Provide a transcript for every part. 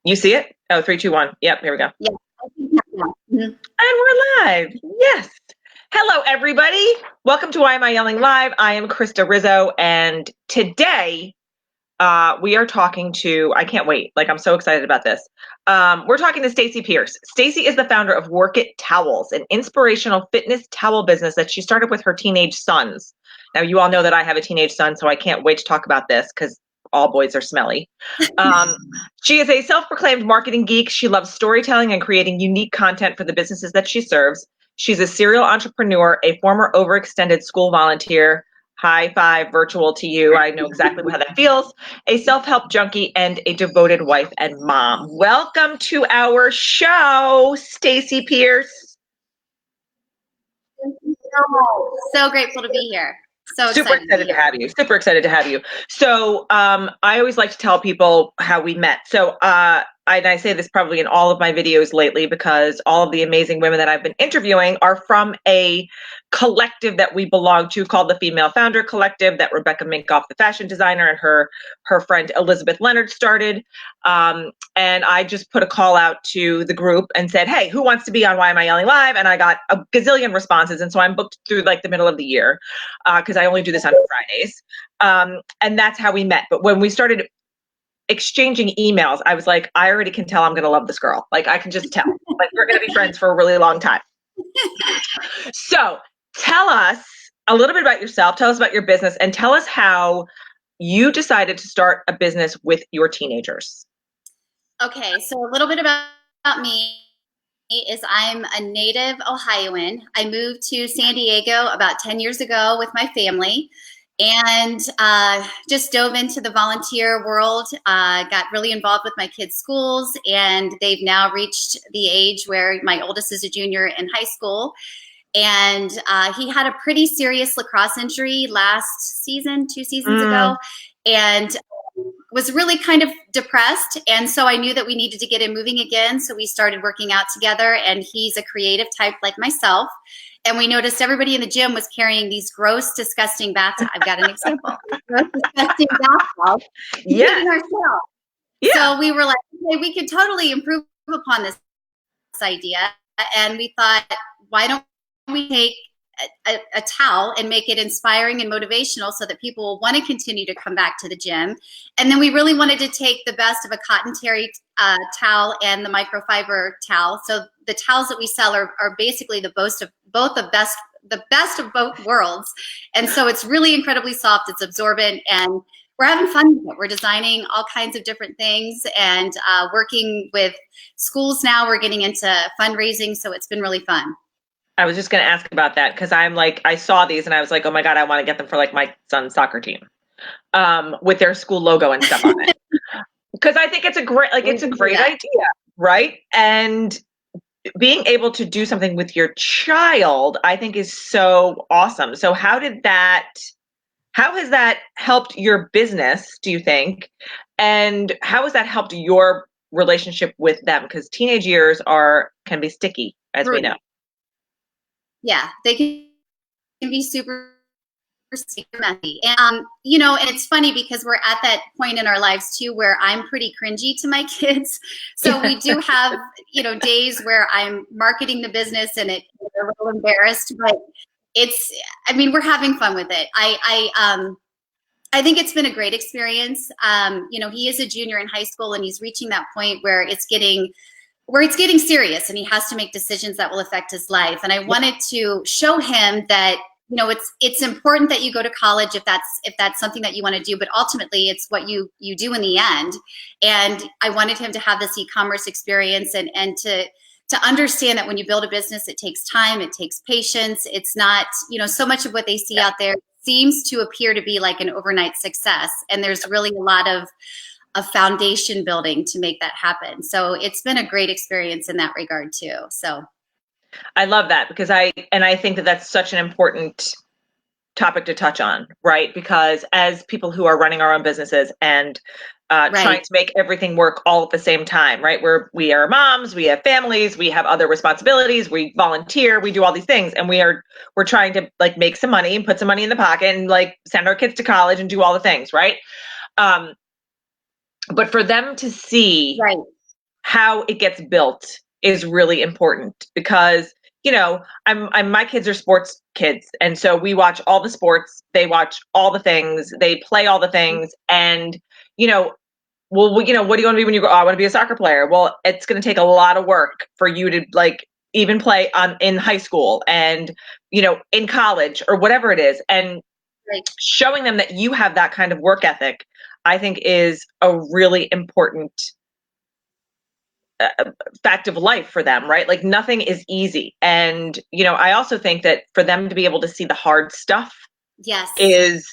You see it? Oh, three, two, one. Yep, here we go. Yeah. I think that- yeah. Mhm. And we're live. Yes. Hello, everybody. Welcome to Why Am I Yelling Live? I am Krista Rizzo, and today we are talking to, I can't wait. Like, I'm so excited about this. We're talking to Stacy Pierce. Stacy is the founder of Work It Towels, an inspirational fitness towel business that she started with her teenage sons. Now, you all know that I have a teenage son, so I can't wait to talk about this because all boys are smelly. Um, she is a self-proclaimed marketing geek. She loves storytelling and creating unique content for the businesses that she serves. She's a serial entrepreneur, a former overextended school volunteer. High five virtual to you. I know exactly how that feels. A self-help junkie and a devoted wife and mom. Welcome to our show, Stacy Pierce. Thank you so much. So grateful to be here. So Super excited to be excited to here. have you. Super excited to have you. So I always like to tell people how we met. So I say this probably in all of my videos lately because all of the amazing women that I've been interviewing are from a collective that we belong to called the Female Founder Collective that Rebecca Minkoff, the fashion designer, and her friend Elizabeth Leonard started. And I just put a call out to the group and said, hey, who wants to be on Why Am I Yelling Live? And I got a gazillion responses. And so I'm booked through like the middle of the year because I only do this on Fridays. And that's how we met. But when we started exchanging emails, I was like, I already can tell I'm going to love this girl. Like, I can just tell. Like, we're going to be friends for a really long time. So tell us a little bit about yourself. Tell us about your business and tell us how you decided to start a business with your teenagers. Okay, so a little bit about me is I'm a native Ohioan. I moved to San Diego about 10 years ago with my family and just dove into the volunteer world, got really involved with my kids' schools, and they've now reached the age where my oldest is a junior in high school. And he had a pretty serious lacrosse injury last season, 2 seasons ago, and was really kind of depressed. And so I knew that we needed to get him moving again. So we started working out together, and he's a creative type like myself. And we noticed everybody in the gym was carrying these gross, disgusting bath. I've got an example. Gross, disgusting bath towels. Yeah. Yeah. So we were like, okay, we could totally improve upon this idea. And we thought, why don't we take a towel and make it inspiring and motivational so that people will want to continue to come back to the gym. And then we really wanted to take the best of a cotton terry towel and the microfiber towel. So the towels that we sell are basically the best of both worlds. And so it's really incredibly soft, it's absorbent, and we're having fun with it. We're designing all kinds of different things and working with schools now. We're getting into fundraising, so it's been really fun. I was just going to ask about that because I'm like, I saw these and I was like, oh my God, I want to get them for like my son's soccer team with their school logo and stuff on it. Because I think it's a great, idea, right? And being able to do something with your child, I think is so awesome. So how has that helped your business, do you think? And how has that helped your relationship with them? Because teenage years can be sticky, as we know. Yeah, they can be super messy. And, and it's funny because we're at that point in our lives too, where I'm pretty cringy to my kids. So we do have, days where I'm marketing the business and they're a little embarrassed, but we're having fun with it. I think it's been a great experience. He is a junior in high school and he's reaching that point where it's getting serious and he has to make decisions that will affect his life. And I wanted to show him that, it's important that you go to college if that's something that you want to do, but ultimately it's what you do in the end. And I wanted him to have this e-commerce experience and to understand that when you build a business, it takes time, it takes patience. It's not, so much of what they see out there seems to appear to be like an overnight success. And there's really a lot of foundation building to make that happen. So it's been a great experience in that regard too. So I love that because I think that that's such an important topic to touch on, right? Because as people who are running our own businesses and trying to make everything work all at the same time, right? We are moms, we have families, we have other responsibilities, we volunteer, we do all these things, and we're trying to like make some money and put some money in the pocket and like send our kids to college and do all the things, right? But for them to see how it gets built is really important because, my kids are sports kids. And so we watch all the sports, they watch all the things, they play all the things. And, you know, what do you want to be when you go? Oh, I want to be a soccer player. Well, it's going to take a lot of work for you to like even play in high school and, in college or whatever it is. And Right. showing them that you have that kind of work ethic, I think is a really important fact of life for them, right? Like nothing is easy. And, I also think that for them to be able to see the hard stuff Yes. is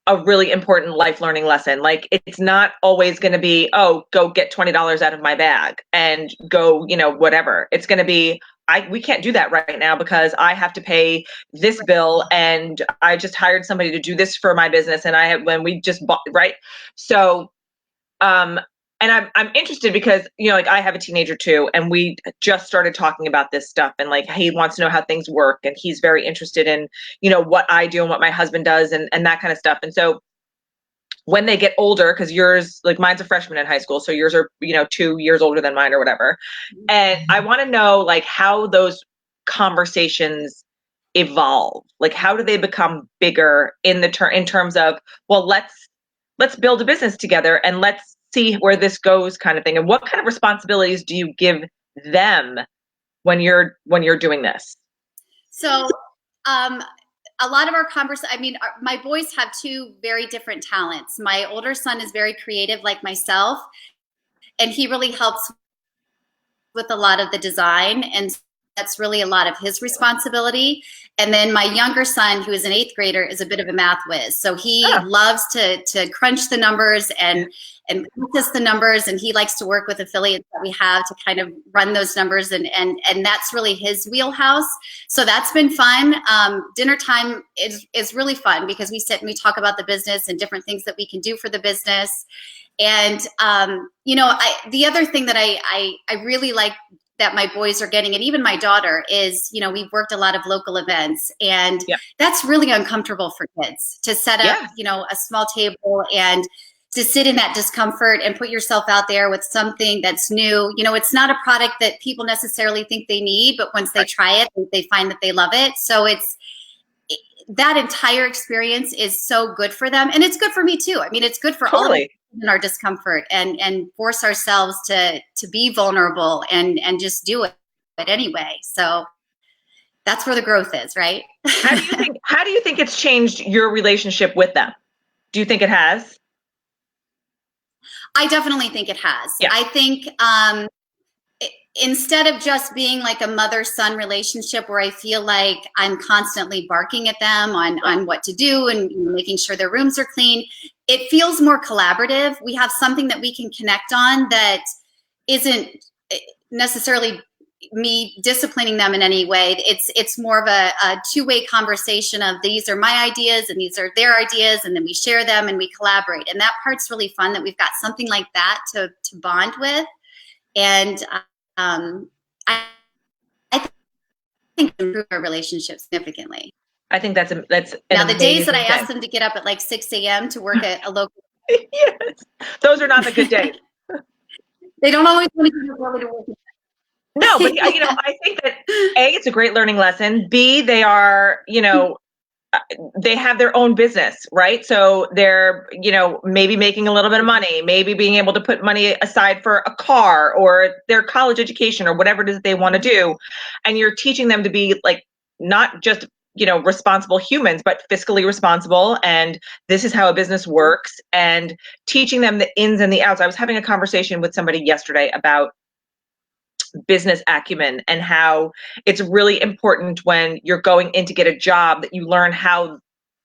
a really important life learning lesson. Like it's not always going to be, oh, go get $20 out of my bag and go, whatever. It's going to be, we can't do that right now because I have to pay this bill and I just hired somebody to do this for my business. And when we just bought, right. So, and I'm interested because, like I have a teenager too, and we just started talking about this stuff and like, he wants to know how things work. And he's very interested in, what I do and what my husband does and that kind of stuff. And so when they get older, because yours, like mine's a freshman in high school, so yours are, 2 years older than mine or whatever. And I want to know like how those conversations evolve. Like how do they become bigger in terms of, well, let's build a business together and let's see where this goes kind of thing. And what kind of responsibilities do you give them when you're doing this? So, a lot of our my boys have two very different talents. My older son is very creative like myself, and he really helps with a lot of the design, and that's really a lot of his responsibility. And then my younger son, who is an 8th grader, is a bit of a math whiz. So he loves to crunch the numbers and process the numbers, and he likes to work with affiliates that we have to kind of run those numbers, and that's really his wheelhouse. So that's been fun. Dinner time is really fun because we sit and we talk about the business and different things that we can do for the business. And the other thing that I really like that my boys are getting, and even my daughter, is, we've worked a lot of local events, and that's really uncomfortable for kids to set up, a small table and to sit in that discomfort and put yourself out there with something that's new. It's not a product that people necessarily think they need, but once they try it, they find that they love it. So that entire experience is so good for them. And it's good for me too. I mean, it's good for all of us in our discomfort and force ourselves to be vulnerable and just do it anyway. So that's where the growth is, right? How do you think it's changed your relationship with them? Do you think it has? I definitely think it has. Yeah. I think instead of just being like a mother-son relationship where I feel like I'm constantly barking at them on what to do and making sure their rooms are clean, it feels more collaborative. We have something that we can connect on that isn't necessarily me disciplining them in any way. It's more of a two-way conversation of these are my ideas and these are their ideas, and then we share them and we collaborate. And that part's really fun that we've got something like that to bond with. And I think improve our relationship significantly. I think that's now the days that I ask them to get up at like 6 a.m. to work at a local. Yes, those are not the good days. They don't always want to get up early to work. No, but I think that A, it's a great learning lesson. B, they are, they have their own business, right? So they're, maybe making a little bit of money, maybe being able to put money aside for a car or their college education or whatever it is they want to do. And you're teaching them to be like, not just, responsible humans, but fiscally responsible. And this is how a business works, and teaching them the ins and the outs. I was having a conversation with somebody yesterday about business acumen and how it's really important when you're going in to get a job that you learn how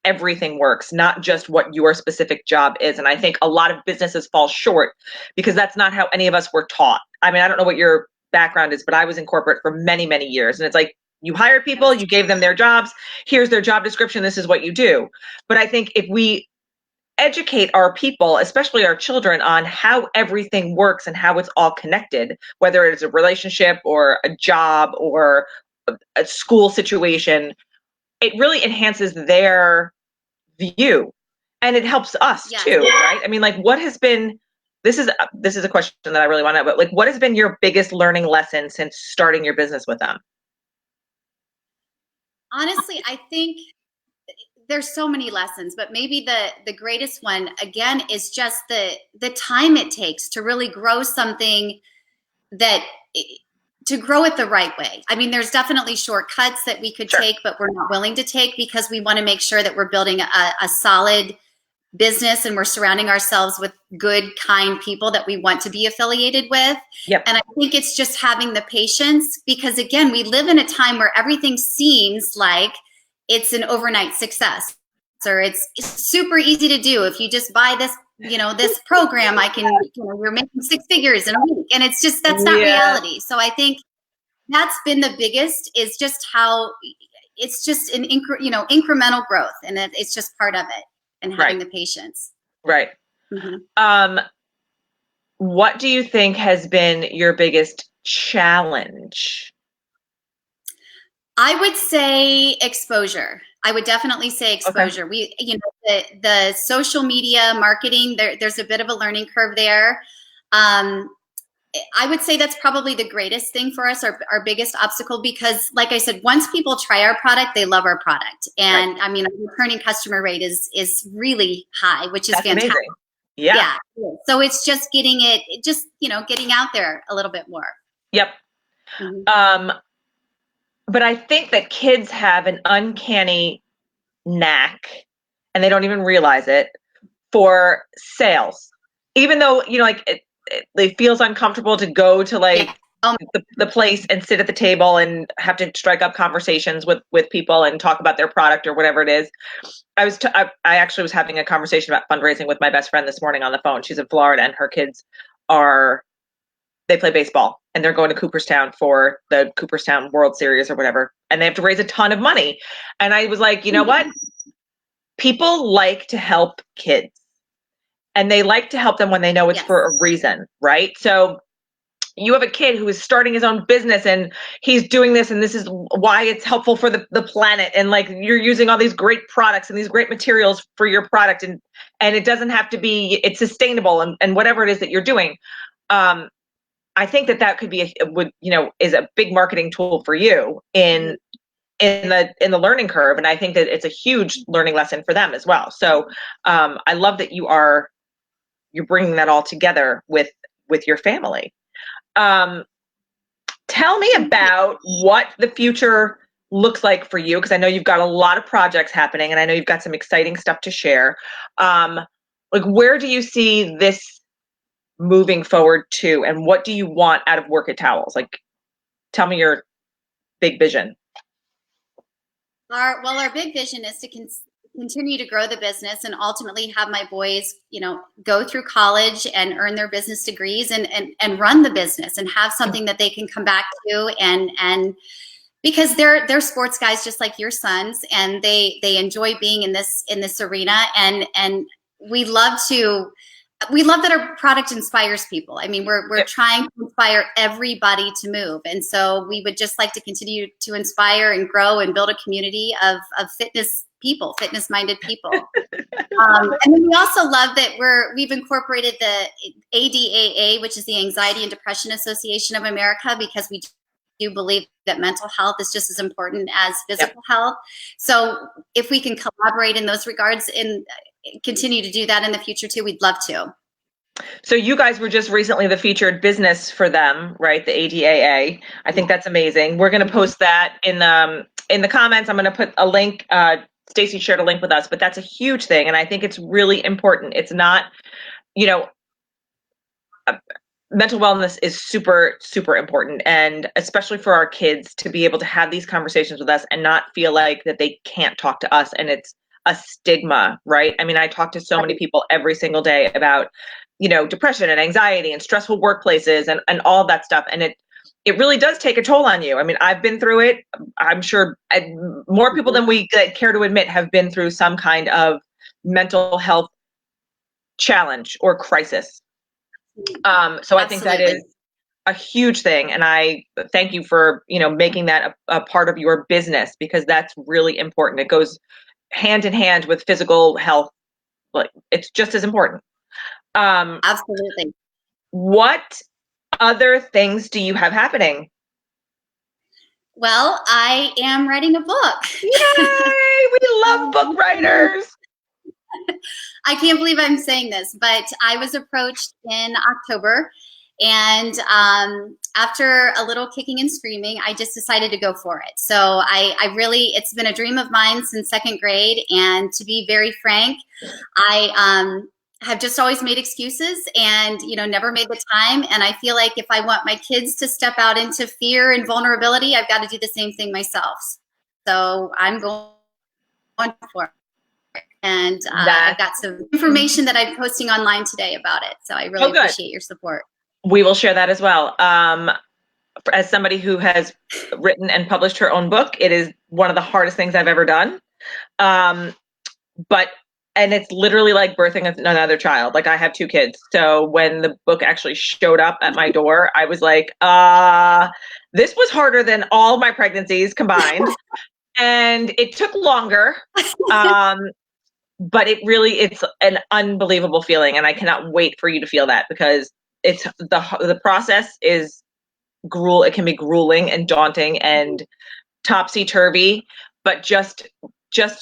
everything works, not just what your specific job is. And I think a lot of businesses fall short because that's not how any of us were taught. I mean, I don't know what your background is, but I was in corporate for many, many years. And it's like, you hired people, you gave them their jobs, here's their job description, this is what you do. But I think if we educate our people, especially our children, on how everything works and how it's all connected, whether it's a relationship or a job or a school situation, it really enhances their view, and it helps us too, right? I mean, like, what has been this is a question that I really want to know, but like, what has been your biggest learning lesson since starting your business with them? Honestly, I think there's so many lessons, but maybe the greatest one again is just the time it takes to really grow something that to grow it the right way. I mean, there's definitely shortcuts that we could Sure. take, but we're not willing to take because we want to make sure that we're building a solid business and we're surrounding ourselves with good, kind people that we want to be affiliated with. Yep. And I think it's just having the patience because, again, we live in a time where everything seems like it's an overnight success or it's super easy to do. If you just buy this, this program, I can, you're making 6 figures in a week. And it's just, that's not reality. So I think that's been the biggest is just how it's just an incremental growth. And it's just part of it and having the patience. Right. Mm-hmm. What do you think has been your biggest challenge? I would say exposure. I would definitely say exposure. Okay. The social media marketing, there's a bit of a learning curve there. I would say that's probably the greatest thing for us, our biggest obstacle, because like I said, once people try our product, they love our product. And right. I mean, our returning customer rate is really high, which is fantastic. Amazing. Yeah. So it's just getting getting out there a little bit more. Yep. Mm-hmm. But I think that kids have an uncanny knack, and they don't even realize it, for sales. Even though, it feels uncomfortable to go to the place and sit at the table and have to strike up conversations with people and talk about their product or whatever it is. I actually was having a conversation about fundraising with my best friend this morning on the phone. She's in Florida and her kids they play baseball and they're going to Cooperstown for the Cooperstown World Series or whatever. And they have to raise a ton of money. And I was like, you know what? People like to help kids. And they like to help them when they know it's for a reason, right? So you have a kid who is starting his own business and he's doing this and this is why it's helpful for the planet. And like you're using all these great products and these great materials for your product and it doesn't have to be, it's sustainable and whatever it is that you're doing. I think that could be is a big marketing tool for you in the learning curve. And I think that it's a huge learning lesson for them as well. So I love that you're bringing that all together with your family. Tell me about what the future looks like for you, because I know you've got a lot of projects happening and I know you've got some exciting stuff to share. Where do you see this moving forward to, and what do you want out of Work It Towels? Tell me your big vision. Our big vision is to continue to grow the business and ultimately have my boys, go through college and earn their business degrees and run the business and have something that they can come back to and because they're sports guys just like your sons and they enjoy being in this arena and we love that our product inspires people. I mean, we're trying to inspire everybody to move. And so we would just like to continue to inspire and grow and build a community of fitness-minded people. And then we also love that we've incorporated the ADAA, which is the Anxiety and Depression Association of America, because we do believe that mental health is just as important as physical health. So if we can collaborate in those regards and continue to do that in the future too, we'd love to. So you guys were just recently the featured business for them, right? The ADAA. I think that's amazing. We're going to post that in the comments. I'm going to put a link. Stacy shared a link with us, but that's a huge thing. And I think it's really important. It's not, mental wellness is super, super important. And especially for our kids to be able to have these conversations with us and not feel like that they can't talk to us and it's a stigma, right? I mean, I talk to so many people every single day about, depression and anxiety and stressful workplaces and all of that stuff. And it really does take a toll on you. I mean, I've been through it. I'm sure more people than we care to admit have been through some kind of mental health challenge or crisis. So Absolutely. I think that is a huge thing. And I thank you for, making that a part of your business, because that's really important. It goes hand in hand with physical health. Like, it's just as important. Absolutely. What other things do you have happening? Well, I am writing a book. Yay! We love book writers. I can't believe I'm saying this, but I was approached in October, and after a little kicking and screaming, I just decided to go for it. So I really, it's been a dream of mine since second grade, and to be very frank, I have just always made excuses and, never made the time. And I feel like if I want my kids to step out into fear and vulnerability, I've got to do the same thing myself. So I'm going for it. And I've got some information that I'm posting online today about it. So I really appreciate your support. We will share that as well. As somebody who has written and published her own book, it is one of the hardest things I've ever done. And it's literally like birthing another child. Like, I have 2 kids. So when the book actually showed up at my door, I was like, this was harder than all my pregnancies combined. And it took longer. But it's an unbelievable feeling. And I cannot wait for you to feel that, because it's the process is it can be grueling and daunting and topsy-turvy, but just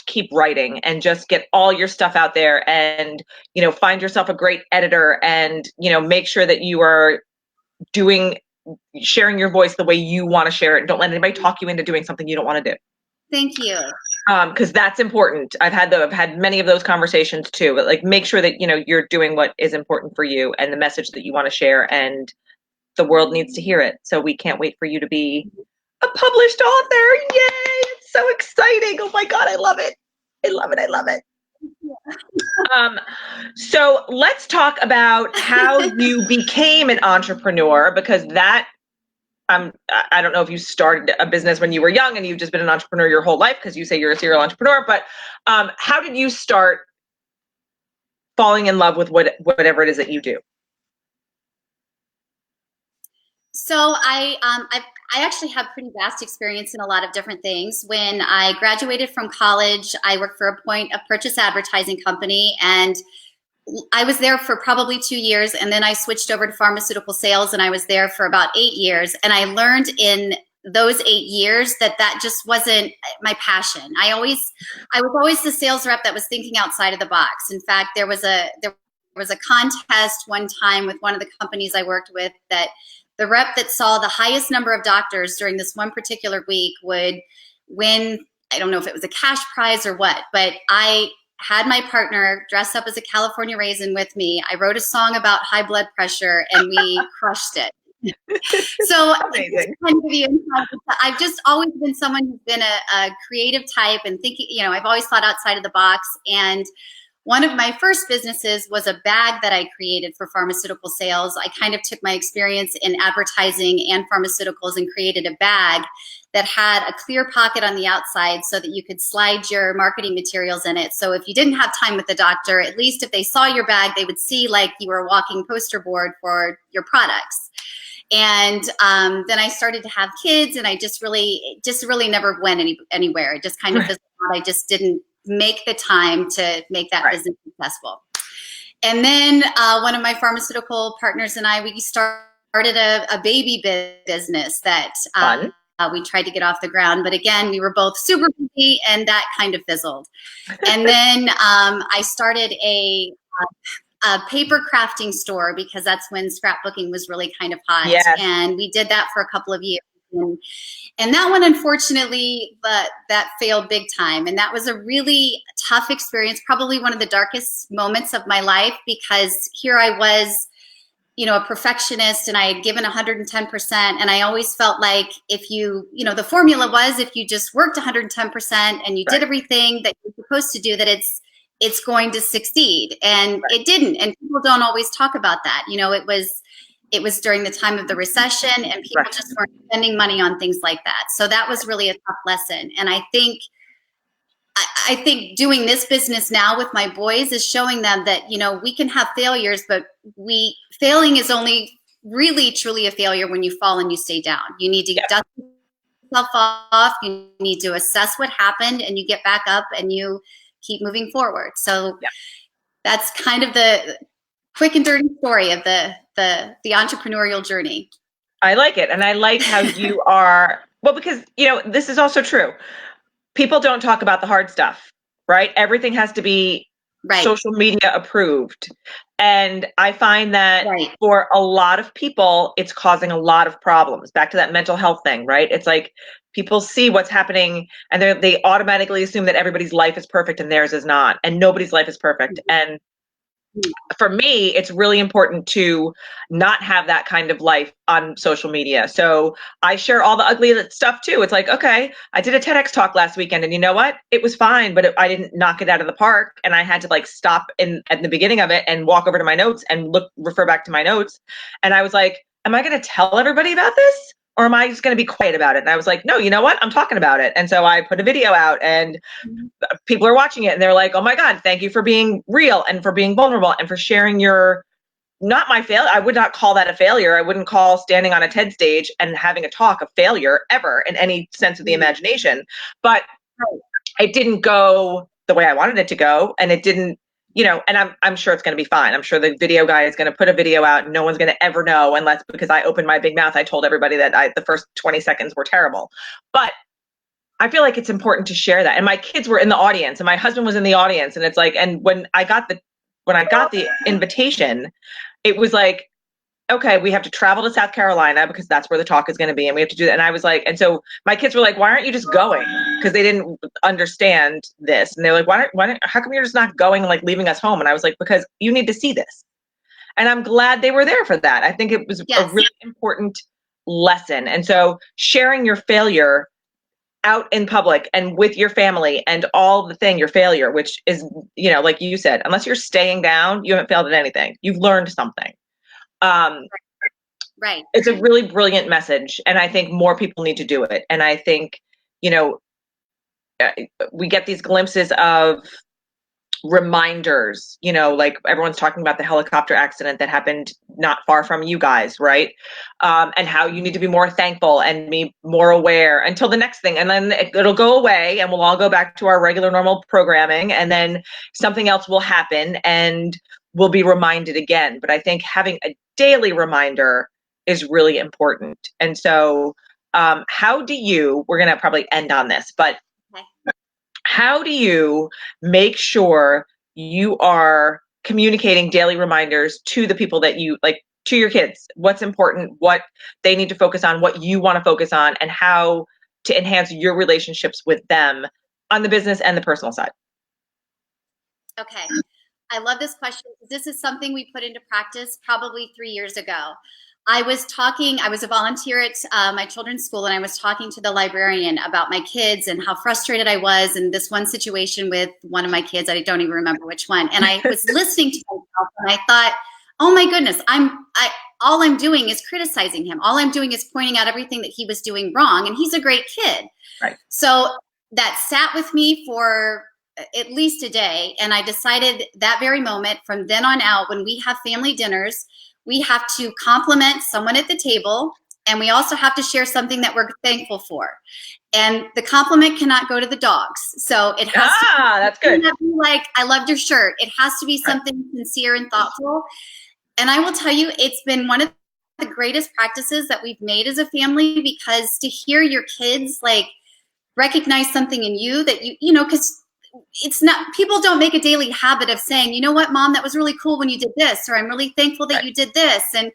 keep writing and just get all your stuff out there, and find yourself a great editor, and make sure that you are sharing your voice the way you want to share it, and don't let anybody talk you into doing something you don't want to do. Thank you. Because that's important. I've had many of those conversations too, but like, make sure that you're doing what is important for you and the message that you want to share, and the world needs to hear it. So we can't wait for you to be a published author. Yay! It's so exciting. Oh my God, I love it. I love it. I love it. So let's talk about how you became an entrepreneur, because I don't know if you started a business when you were young and you've just been an entrepreneur your whole life, because you say you're a serial entrepreneur, but how did you start falling in love with whatever it is that you do? So I actually have pretty vast experience in a lot of different things. When I graduated from college, I worked for a point of purchase advertising company, and I was there for probably 2 years, and then I switched over to pharmaceutical sales, and I was there for about 8 years. And I learned in those 8 years that just wasn't my passion. I was always the sales rep that was thinking outside of the box. In fact, there was a contest one time with one of the companies I worked with, that the rep that saw the highest number of doctors during this one particular week would win. I don't know if it was a cash prize or what, but I had my partner dress up as a California raisin with me. I wrote a song about high blood pressure, and we crushed it. So I've just always been someone who's been a creative type, and thinking, I've always thought outside of the box. And one of my first businesses was a bag that I created for pharmaceutical sales. I kind of took my experience in advertising and pharmaceuticals and created a bag that had a clear pocket on the outside so that you could slide your marketing materials in it. So if you didn't have time with the doctor, at least if they saw your bag, they would see like you were a walking poster board for your products. And then I started to have kids, and I just really never went anywhere. It just kind of fizzled out. I just didn't make the time to make that business successful. And then one of my pharmaceutical partners and we started a baby business that we tried to get off the ground. But again, we were both super busy, and that kind of fizzled. And then I started a paper crafting store, because that's when scrapbooking was really kind of hot. Yes. And we did that for a couple of years. And that one, unfortunately, that failed big time. And that was a really tough experience, probably one of the darkest moments of my life, because here I was, a perfectionist, and I had given 110%. And I always felt like if the formula was, if you just worked 110% and you did everything that you're supposed to do, that it's going to succeed. And it didn't. And people don't always talk about that. It was during the time of the recession, and people just weren't spending money on things like that. So that was really a tough lesson. And I think doing this business now with my boys is showing them that, we can have failures, but failing is only really truly a failure when you fall and you stay down. You need to dust yourself off. You need to assess what happened, and you get back up and you keep moving forward. So that's kind of quick and dirty story of the entrepreneurial journey. I like it. And I like how you are, well, because, this is also true. People don't talk about the hard stuff, right? Everything has to be Right. social media approved. And I find that Right. for a lot of people, it's causing a lot of problems. Back to that mental health thing, right? It's like people see what's happening and they automatically assume that everybody's life is perfect and theirs is not. And nobody's life is perfect. And for me, it's really important to not have that kind of life on social media. So I share all the ugly stuff too. It's like, okay, I did a TEDx talk last weekend and you know what? It was fine, but I didn't knock it out of the park. And I had to like stop at the beginning of it and walk over to my notes and refer back to my notes. And I was like, am I going to tell everybody about this? Or am I just going to be quiet about it? And I was like, no, you know what? I'm talking about it. And so I put a video out and people are watching it and they're like, oh my God, thank you for being real and for being vulnerable and for sharing your, not my failure. I would not call that a failure. I wouldn't call standing on a TED stage and having a talk a failure ever in any sense of the imagination. But it didn't go the way I wanted it to go. And it didn't, and I'm sure it's going to be fine. I'm sure the video guy is going to put a video out and no one's going to ever know unless because I opened my big mouth, I told everybody that the first 20 seconds were terrible. But I feel like it's important to share that. And my kids were in the audience and my husband was in the audience. And it's like, and when I got the invitation, it was like, okay, we have to travel to South Carolina because that's where the talk is going to be. And we have to do that. And I was like, and so my kids were like, why aren't you just going? Because they didn't understand this. And they're like, how come you're just not going and like leaving us home? And I was like, because you need to see this. And I'm glad they were there for that. I think it was a really important lesson. And so sharing your failure out in public and with your family and all your failure, which is, like you said, unless you're staying down, you haven't failed at anything. You've learned something. Right. It's a really brilliant message. And I think more people need to do it. And I think, we get these glimpses of reminders, like everyone's talking about the helicopter accident that happened not far from you guys, right? And how you need to be more thankful and be more aware until the next thing. And then it'll go away and we'll all go back to our regular normal programming. And then something else will happen and we'll be reminded again. But I think having a daily reminder is really important. And so we're going to probably end on this, but how do you make sure you are communicating daily reminders to the people that you like, to your kids, what's important, what they need to focus on, what you want to focus on, and how to enhance your relationships with them on the business and the personal side? Okay. I love this question. This is something we put into practice probably 3 years ago. I was a volunteer at my children's school, and I was talking to the librarian about my kids and how frustrated I was in this one situation with one of my kids. I don't even remember which one. And I was listening to myself and I thought, oh my goodness, all I'm doing is criticizing him. All I'm doing is pointing out everything that he was doing wrong. And he's a great kid. Right. So that sat with me for at least a day. And I decided that very moment, from then on out, when we have family dinners, we have to compliment someone at the table, and we also have to share something that we're thankful for. And the compliment cannot go to the dogs. So it has that's good. Be like, I loved your shirt. It has to be something sincere and thoughtful. And I will tell you, it's been one of the greatest practices that we've made as a family, because to hear your kids like recognize something in you that because it's not, people don't make a daily habit of saying, you know what, Mom, that was really cool when you did this, or I'm really thankful that you did this. And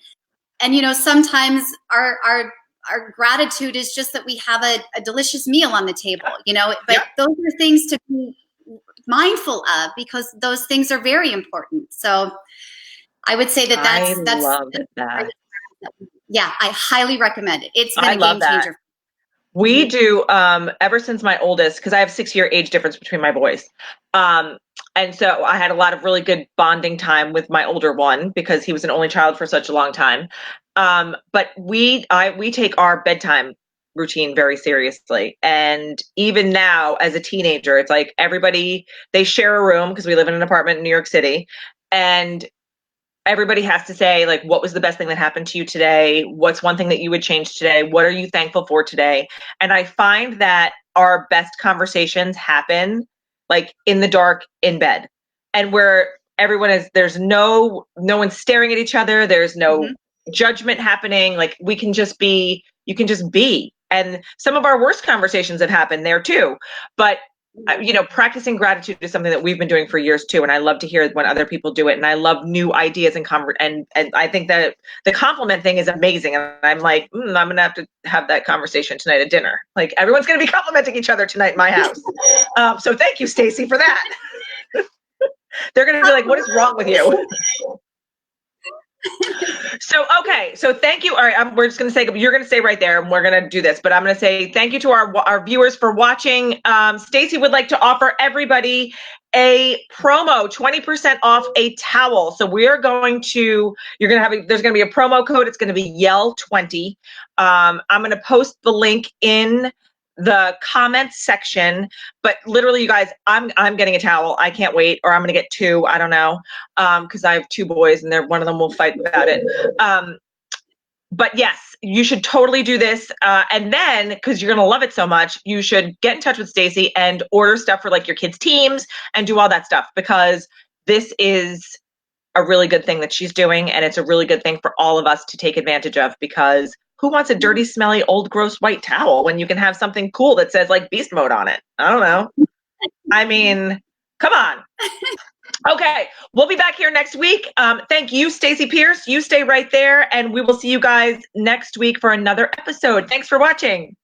sometimes our gratitude is just that we have a delicious meal on the table, but those are things to be mindful of, because those things are very important. So I would say that's love that. Yeah, I highly recommend it. It's been a game changer. We do, ever since my oldest, because I have 6-year age difference between my boys. And so I had a lot of really good bonding time with my older one because he was an only child for such a long time. But we take our bedtime routine very seriously. And even now as a teenager, it's like they share a room because we live in an apartment in New York City. And everybody has to say, like, what was the best thing that happened to you today? What's one thing that you would change today? What are you thankful for today? And I find that our best conversations happen like in the dark in bed. And there's no one staring at each other. There's no Mm-hmm. judgment happening. Like you can just be. And some of our worst conversations have happened there too. But practicing gratitude is something that we've been doing for years too. And I love to hear when other people do it. And I love new ideas and I think that the compliment thing is amazing. And I'm like, I'm going to have that conversation tonight at dinner. Like everyone's going to be complimenting each other tonight in my house. So thank you, Stacy, for that. They're going to be like, what is wrong with you? So thank you. All right, we're just going to say, you're going to stay right there and we're going to do this, but I'm going to say thank you to our viewers for watching. Stacy would like to offer everybody a promo, 20% off a towel. So there's going to be a promo code. It's going to be YELL20. I'm going to post the link in the comments section, but literally you guys, I'm getting a towel. I can't wait, or I'm going to get two. I don't know. Cause I have two boys and one of them will fight about it. But yes, you should totally do this. And then, cause you're going to love it so much, you should get in touch with Stacy and order stuff for like your kids' teams and do all that stuff, because this is a really good thing that she's doing. And it's a really good thing for all of us to take advantage of, because who wants a dirty, smelly, old, gross white towel when you can have something cool that says like beast mode on it? I don't know. I mean, come on. Okay, we'll be back here next week. Thank you, Stacy Pierce. You stay right there, and we will see you guys next week for another episode. Thanks for watching.